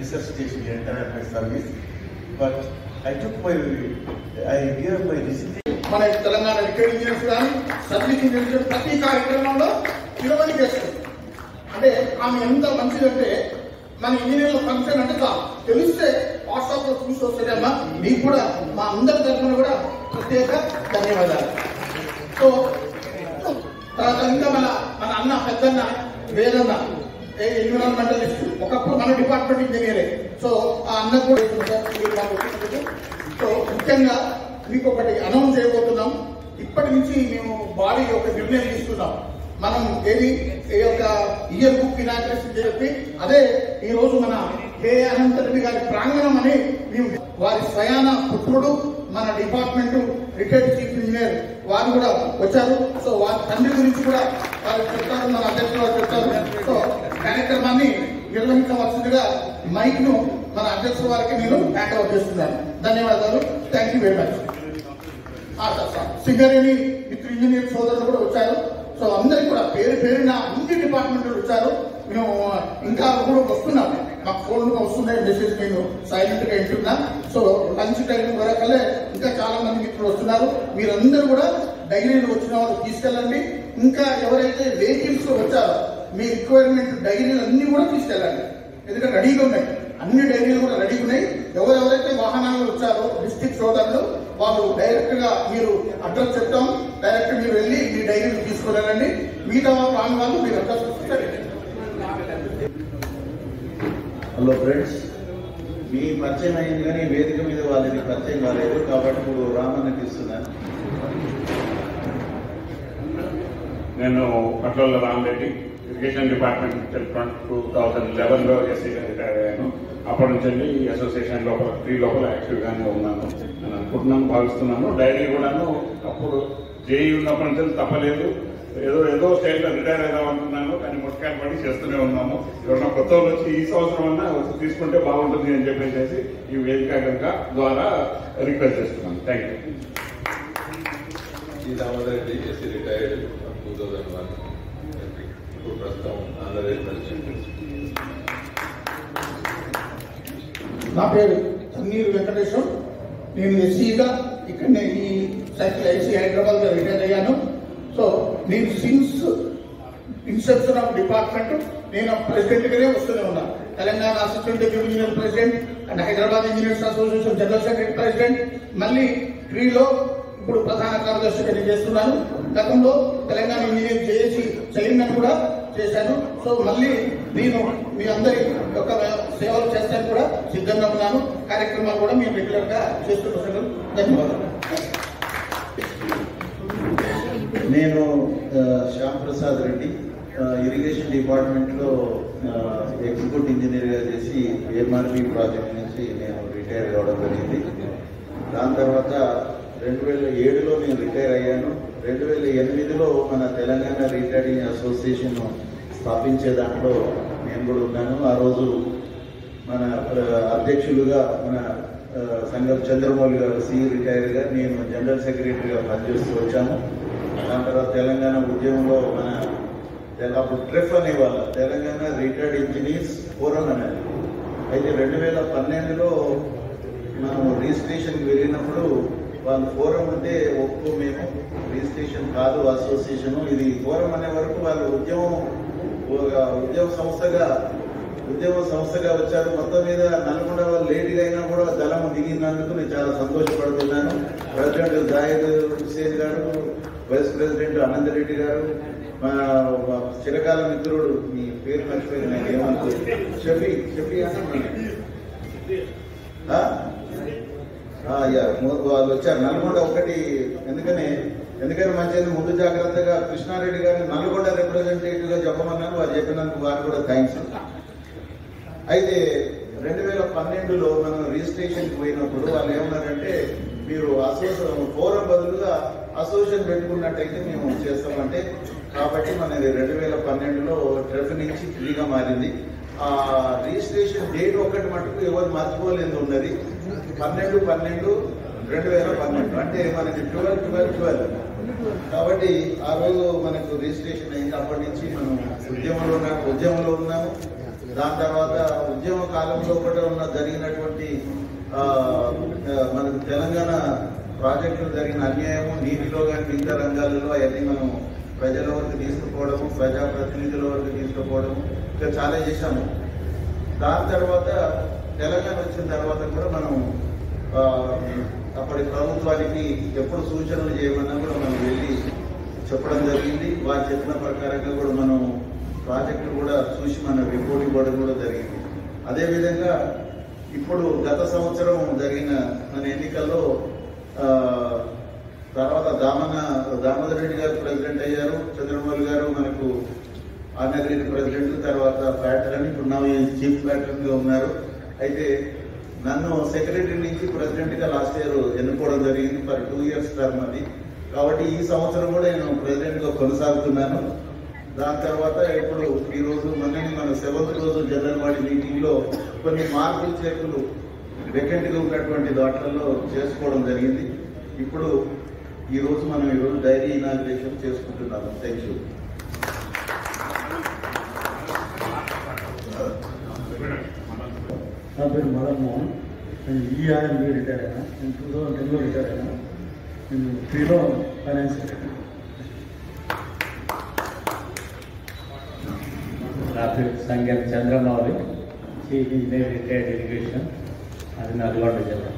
resuscitation the entire my service, but I gave my resignation. మన Telangana retired engineers కానీ service engineers ప్రతి కార్యక్రమంలో నిలబడి చేస్తారు. అంటే ఆమె ఎంత మంచిదంటే మన ఇంజనీర్ల ఫంక్షన్ అంటే తెలిస్తే వాట్సాప్ లో చూసి వస్తాడమ్మా. మీకు కూడా మా అందరి తరఫున కూడా ప్రత్యేక ధన్యవాదాలు. సో తర్వాత ఇంకా మన అన్న పెద్దన్న వేదన్న ఎన్విరాన్మెంటలిస్ట్, ఒకప్పుడు మన డిపార్ట్మెంట్ ఇంజనీరే. సో ఆ అన్న కూడా సో ముఖ్యంగా మీకు ఒకటి అనౌన్స్ చేయబోతున్నాం. ఇప్పటి నుంచి మేము బాడీ ఒక నిర్ణయం తీసుకున్నాం. మనం ఈ యొక్క ఇయర్ బుక్ ఇనాగ్రేషన్ చెప్పి అదే ఈ రోజు మన కే అనంత రెడ్డి గారి ప్రాంగణం అని మేము వారి స్వయాన పుత్రుడు మన డిపార్ట్మెంట్ రిటైర్డ్ చీఫ్ ఇంజనీర్ వారు కూడా వచ్చారు. సో వారి తండ్రి గురించి కూడా వారు చెప్తారు, మన అధ్యక్షులు వారు చెప్తారు. సో కార్యక్రమాన్ని నిర్వహించవలసిందిగా మైక్ ను మన అధ్యక్షుల వారికి నేను హ్యాండ్ ఓవర్ చేస్తున్నాను. ధన్యవాదాలు. Thank you very much. Singareni మిత్ర ఇంజనీర్ సోదరులు కూడా వచ్చారు. సో అందరికి కూడా పేరున అన్ని డిపార్ట్మెంట్లు వచ్చారు. మేము ఇంకా కూడా వస్తున్నాం, మాకు ఫోన్లు వస్తున్నాయి, మెసేజ్ నేను సైలెంట్ గా వింటున్నా. సో లంచ్ టైం వరకలే ఇంకా చాలా మంది మిత్రులు వస్తున్నారు. మీరందరూ కూడా డైరీలు వచ్చిన వాళ్ళు తీసుకెళ్ళండి. ఇంకా ఎవరైతే వెహికల్స్ వచ్చారో మీ రిక్వైర్మెంట్ డైరీలు అన్ని కూడా తీసుకెళ్ళండి. ఎందుకంటే రెడీగా ఉన్నాయి, అన్ని డైరీలు కూడా రెడీగా ఉన్నాయి. ఎవరెవరైతే వాహనాలు వచ్చారో డిస్ట్రిక్ట్ సోదరులు వాళ్ళు డైరెక్ట్ గా మీరు అడ్రస్ చెప్తాం, డైరెక్ట్ మీరు వెళ్ళి మీ డైరీలు తీసుకురండి. మిగతా రాని వాళ్ళు మీరు అడ్రస్ వస్తారు. హలో ఫ్రెండ్స్, మీ పరిచయం అయింది కానీ వేదిక మీద వాళ్ళకి పరిచయం కాలేదు కాబట్టి ఇప్పుడు రామన్నకి ఇస్తున్నాను. నేను కట్లోళ్ళ రామరెడ్డి, ఇరిగేషన్ డిపార్ట్మెంట్ 2011లో ఎస్సీగా రిటైర్ అయ్యాను. అప్పటి నుంచి వెళ్ళి ఈ అసోసియేషన్ లోపల 3 లోపల యాక్టివ్గానే ఉన్నాను అని అనుకుంటున్నాను, భావిస్తున్నాను. డైరీ కూడాను అప్పుడు జేఈ ఉన్నప్పటి నుంచి తప్పలేదు, ఏదో స్టైల్లో రిటైర్ అవుదామనుకున్నాను, కానీ ముట్కాయలు పడి చేస్తూనే ఉన్నాము. ఎవరన్నా కొత్త వచ్చి ఈ సంవత్సరం అన్నా వచ్చి తీసుకుంటే బాగుంటుంది అని చెప్పేసి ఈ వేదిక కనుక ద్వారా రిక్వెస్ట్ చేస్తున్నాను. Thank you. Rama Reddy SC retired 2001. ఇప్పుడు ప్రస్తుతం ఆంధ్రప్రదేశ్ ప్రెసిడెంట్. నా పేరు తన్నీరు వెంకటేశ్వర్. నేను ఎస్సీగా ఇక్కడనే ఈ సైకిల్ ఐసీ హైదరాబాద్ లో రిటైర్ అయ్యాను. సో నేను సిన్స్ ఇన్సెప్షన్ ఆఫ్ డిపార్ట్మెంట్ నేను ప్రెసిడెంట్ గానే వస్తూనే ఉన్నాను. Telangana assistant engineer president and Hyderabad engineers association general secretary president, మళ్ళీ 3లో ఇప్పుడు ప్రధాన కార్యదర్శిగా చేస్తున్నాను. గతంలో తెలంగాణ ఇంజనీర్ చేసి చైర్మన్ కూడా చేశాను. సో మళ్ళీ నేను మీ అందరి యొక్క సేవలు చేస్తాను కూడా సిద్ధంగా ఉన్నాను. కార్యక్రమాలు కూడా మేము రెగ్యులర్ గా చేస్తున్నాను. ధన్యవాదాలు. నేను శ్యామ్ ప్రసాద్ రెడ్డి, ఇరిగేషన్ డిపార్ట్మెంట్ లో ఎగ్జిక్యూటివ్ ఇంజనీర్ గా చేసి ఎంఆర్పి ప్రాజెక్ట్ నుంచి నేను రిటైర్ కావడం జరిగింది. దాని తర్వాత 2007లో నేను రిటైర్ అయ్యాను. 2008లో మన తెలంగాణ రిటైరింగ్ అసోసియేషన్ స్థాపించే దాంట్లో నేను కూడా ఉన్నాను. ఆ రోజు మన అధ్యక్షులుగా మన సంగం చంద్రమౌళి గారు సి రిటైర్గా, నేను జనరల్ సెక్రటరీగా పనిచేస్తూ వచ్చాము. దాని తర్వాత తెలంగాణ ఉద్యమంలో మన అప్పుడు ట్రెఫ్ అనేవాళ్ళ తెలంగాణ రిటైర్డ్ ఇంజనీర్స్ ఫోరం అనేది. అయితే 2012లో మనం రిజిస్ట్రేషన్కి వెళ్ళినప్పుడు వాళ్ళు ఫోరం అంటే ఒప్పుకో, మేము రిజిస్ట్రేషన్ కాదు అసోసియేషన్, ఇది ఫోరం అనే వరకు వాళ్ళు ఉద్యమ సంస్థగా వచ్చారు. మొత్తం మీద నల్గొండ వాళ్ళు లేట్గా అయినా కూడా దళం దిగినందుకు నేను చాలా సంతోషపడుతున్నాను. ప్రెసిడెంట్ జాహిద్ హుసేన్ గారు, వైస్ ప్రెసిడెంట్ అనంతరెడ్డి గారు, మా చిరకాల మిత్రుడు, మీ పేరు మర్చిపోయింది నేను ఏమంటూ, షఫీ వాళ్ళు వచ్చారు. నల్గొండ ఒకటి ఎందుకని మంచిగా ముందు జాగ్రత్తగా కృష్ణారెడ్డి గారిని నల్గొండ రిప్రజెంటేటివ్ గా చెప్పమన్నాను. వారు చెప్పినందుకు వారు కూడా థ్యాంక్స్. అయితే 2012లో మనం రిజిస్ట్రేషన్కి పోయినప్పుడు వాళ్ళు ఏమన్నారంటే, మీరు ఫోరం బదులుగా అసోసియేషన్ పెట్టుకున్నట్టయితే మేము చేస్తామంటే, కాబట్టి మనది 2012లో ట్రెఫ్ నుంచి ఫ్రీగా మారింది. ఆ రిజిస్ట్రేషన్ డేట్ ఒకటి మటుకు ఎవరు మర్చిపోలేదు ఉన్నది 12/12/2012, అంటే మనకి 12/12/12. కాబట్టి ఆ రోజు మనకు రిజిస్ట్రేషన్ అయింది. అప్పటి నుంచి మనం ఉద్యమంలో ఉన్నాము. దాని తర్వాత ఉద్యమ కాలంలో కూడా జరిగినటువంటి మనకు తెలంగాణ ప్రాజెక్టులు జరిగిన అన్యాయము, నీటిలో కానీ మిగతా రంగాలలో అవన్నీ మనం ప్రజల వరకు తీసుకుపోవడము, ప్రజాప్రతినిధుల వరకు తీసుకుపోవడము ఇంకా చాలా చేశాము. దాని తర్వాత తెలంగాణ వచ్చిన తర్వాత కూడా మనం అప్పటి ప్రభుత్వానికి ఎప్పుడు సూచనలు చేయమన్నా కూడా మనం వెళ్ళి చెప్పడం జరిగింది. వారు చెప్పిన ప్రకారంగా కూడా మనం ప్రాజెక్టు కూడా చూసి మన రిపోర్ట్ ఇవ్వడం కూడా జరిగింది. అదేవిధంగా ఇప్పుడు గత సంవత్సరం జరిగిన మన ఎన్నికల్లో తర్వాత దామోదర్ రెడ్డి గారు ప్రెసిడెంట్ అయ్యారు, చంద్రమౌళి గారు మనకు ఆనరేరీ ప్రెసిడెంట్, తర్వాత ప్యాటర్న్ ఇప్పుడు నా చీఫ్ ప్యాటర్న్ గా ఉన్నారు. అయితే నన్ను సెక్రటరీ నుంచి ప్రెసిడెంట్ గా లాస్ట్ ఇయర్ ఎన్నుకోవడం జరిగింది ఫర్ 2 years టర్మ్ అది. కాబట్టి ఈ సంవత్సరం కూడా నేను ప్రెసిడెంట్ గా కొనసాగుతున్నాను. దాని తర్వాత ఇప్పుడు ఈ రోజు మన 7th రోజు జనరల్ బాడీ మీటింగ్ లో కొన్ని మార్పులు చేర్పులు వేకెంట్ గా ఉన్నటువంటి దాట్లలో చేసుకోవడం జరిగింది. ఇప్పుడు ఈ రోజు మనం డైరీ ఇనాగ్రేషన్ చేసుకుంటున్నాము. Thank you. నా పేరు మదన్ మోహన్. నేను ఈఆర్ఎంబి రిటైర్ అయినా. నేను 2010లో రిటైర్ అయినా. నేను 3లో ఫైనాన్స్ సెక్రటరీ. నా పేరు Sangam Chandramouli, chief engineer retired irrigation, అది నల్గొండ జిల్లా.